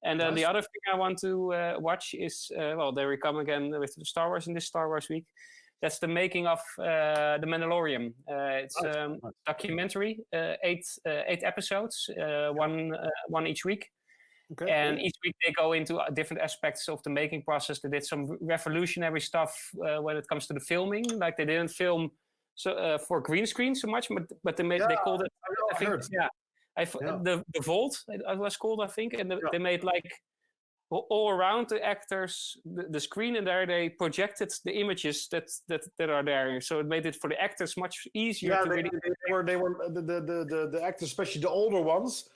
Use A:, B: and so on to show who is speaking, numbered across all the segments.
A: And then the other thing I want to watch is, there we come again with the Star Wars in this Star Wars week. That's the making of The Mandalorian. It's a documentary, eight episodes, one each week. Okay, and each week they go into different aspects of the making process. They did some revolutionary stuff when it comes to the filming. Like they didn't film for green screen so much, but they called it. The Vault it was called, I think, and they made like all around the actors the screen, and there they projected the images that are there. So it made it for the actors much easier.
B: Yeah, they were the actors, especially the older ones.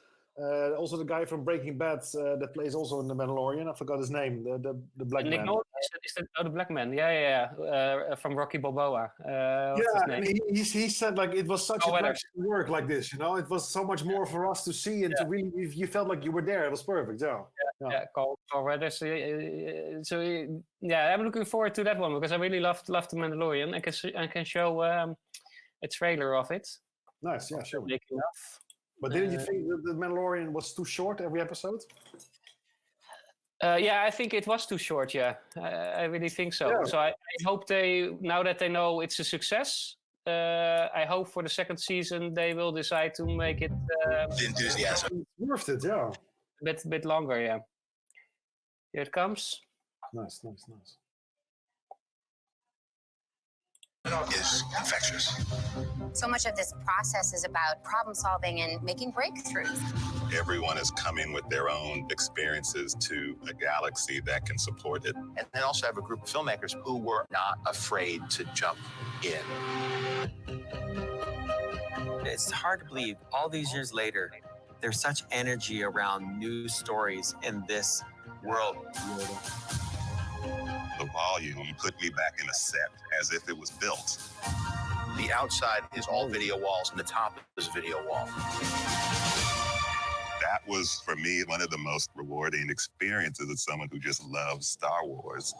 B: Also, the guy from Breaking Bad that plays also in The Mandalorian. I forgot his name. The black man.
A: Is that the black man? Yeah. From Rocky Balboa.
B: And he said like it was such a pleasure to work like this. It was so much more for us to see and to really. You felt like you were there. It was perfect. Yeah.
A: Carl Weathers. I'm looking forward to that one because I really loved The Mandalorian. I can show a trailer of it.
B: Nice. Yeah, sure. But didn't you think that The Mandalorian was too short every episode?
A: I think it was too short. Yeah, I really think so. Yeah. So I hope now that they know it's a success, I hope for the second season they will decide to make it
C: enthusiasm.
B: It's worth it, yeah.
A: A bit longer, yeah. Here it comes.
B: Nice.
C: Is infectious.
D: So much of this process is about problem solving and making breakthroughs.
C: Everyone is coming with their own experiences to a galaxy that can support it.
E: And they also have a group of filmmakers who were not afraid to jump in.
F: It's hard to believe all these years later, there's such energy around new stories in this world.
C: The volume put me back in a set as if it was built.
E: The outside is all video walls, and the top is a video wall.
C: That was, for me, one of the most rewarding experiences as someone who just loves Star Wars.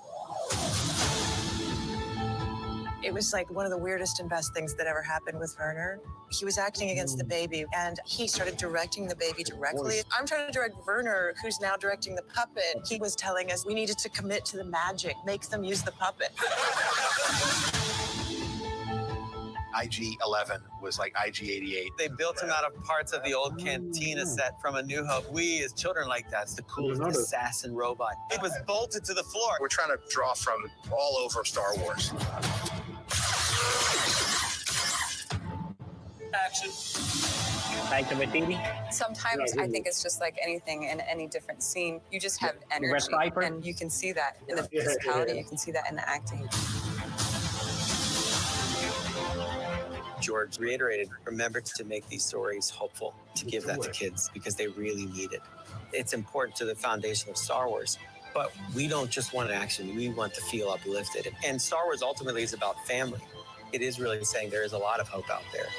G: It was like one of the weirdest and best things that ever happened with Werner. He was acting against the baby, and he started directing the baby directly. I'm trying to direct Werner, who's now directing the puppet. He was telling us we needed to commit to the magic, make them use the puppet.
E: IG-11 was like IG-88.
F: They built him out of parts of the old Cantina set from A New Hope. We, as children, like that's the coolest assassin robot. It was bolted to the floor.
E: We're trying to draw from all over Star Wars.
F: Action.
A: Taika Waititi.
H: Sometimes I think it's just like anything in any different scene. You just have energy, and you can see that in the physicality. You can see that in the acting.
F: George reiterated, remember to make these stories hopeful, to give that to kids because they really need it. It's important to the foundation of Star Wars, but we don't just want action, we want to feel uplifted. And Star Wars ultimately is about family. It is really saying there is a lot of hope out there.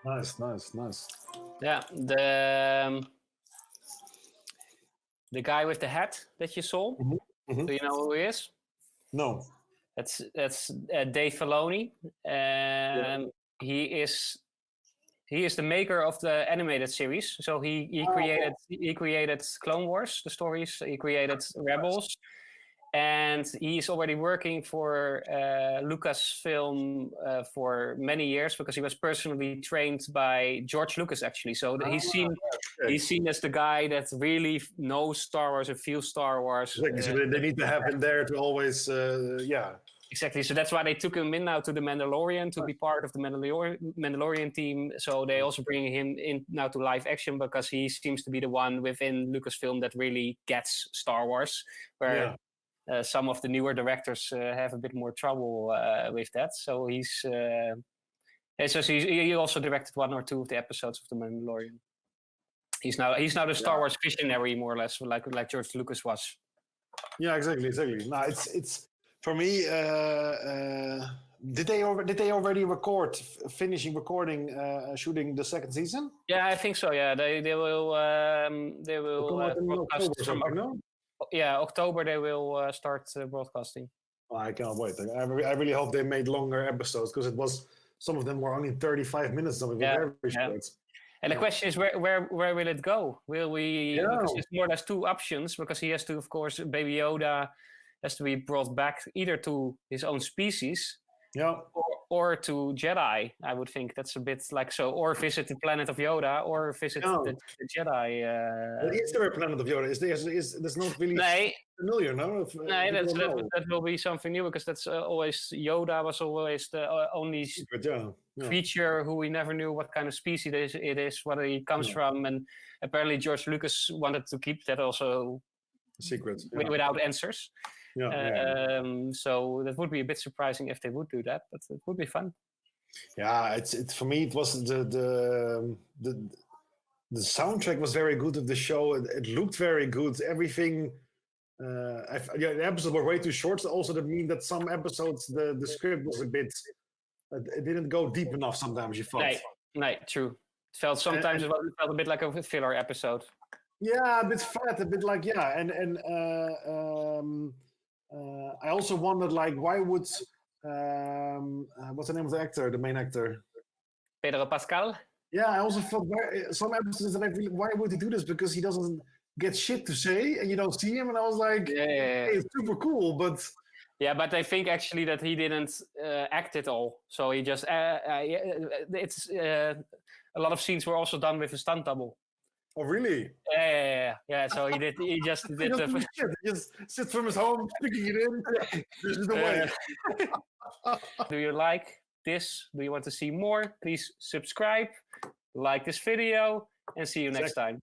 B: Nice.
A: Yeah, the guy with the hat that you saw. Mm-hmm. Do you know who he is?
B: No.
A: That's Dave Filoni. He is the maker of the animated series. So he created Clone Wars, the stories. He created Rebels, and he's already working for Lucasfilm for many years because he was personally trained by George Lucas, actually. So he's seen as the guy that really knows Star Wars and feels Star Wars.
B: Exactly. So they need to have him there to always,
A: Exactly. So that's why they took him in now to the Mandalorian to be part of the Mandalorian team. So they also bring him in now to live action because he seems to be the one within Lucasfilm that really gets Star Wars, where some of the newer directors have a bit more trouble with that. So he also directed one or two of the episodes of the Mandalorian. He's now the Star Wars visionary, more or less, like George Lucas was.
B: Yeah, exactly. No, it's. For me, did they already finishing recording, shooting the second season?
A: Yeah, I think so. Yeah, they will broadcast from October. They will start broadcasting.
B: Oh, I cannot wait. I really hope they made longer episodes because it was some of them were only 35 minutes. Some of them were very short.
A: And the question is, where will it go? Will we? Because there's more or less two options. Because he has to, of course, Baby Yoda has to be brought back either to his own species, or to Jedi. I would think that's a bit like so, or visit the planet of Yoda, or visit the Jedi.
B: Is there a planet of Yoda? There's not really familiar, no?
A: That will be something new, because that's always Yoda was always the only creature who we never knew what kind of species it is, where he comes from, and apparently George Lucas wanted to keep that also
B: secret
A: without answers. So that would be a bit surprising if they would do that, but it would be fun.
B: Yeah, it's for me. It was the soundtrack was very good of the show. It looked very good. Everything. The episodes were way too short. Also, that means that some episodes the script was a bit. It didn't go deep enough. Sometimes you felt.
A: No, true. It felt sometimes it felt a bit like a filler episode.
B: Yeah, a bit flat, a bit like I also wondered, like, why would what's the name of the actor, the main actor?
A: Pedro Pascal.
B: Yeah, I also felt some episodes that why would he do this? Because he doesn't get shit to say, and you don't see him. And I was like, hey, it's super cool, but
A: but I think actually that he didn't act it all. So he just it's a lot of scenes were also done with a stunt double.
B: Oh, really?
A: Yeah. So he did. He just did.
B: He just sits from his home, sticking it in. This is the way.
A: Do you like this? Do you want to see more? Please subscribe, like this video, and see you next time.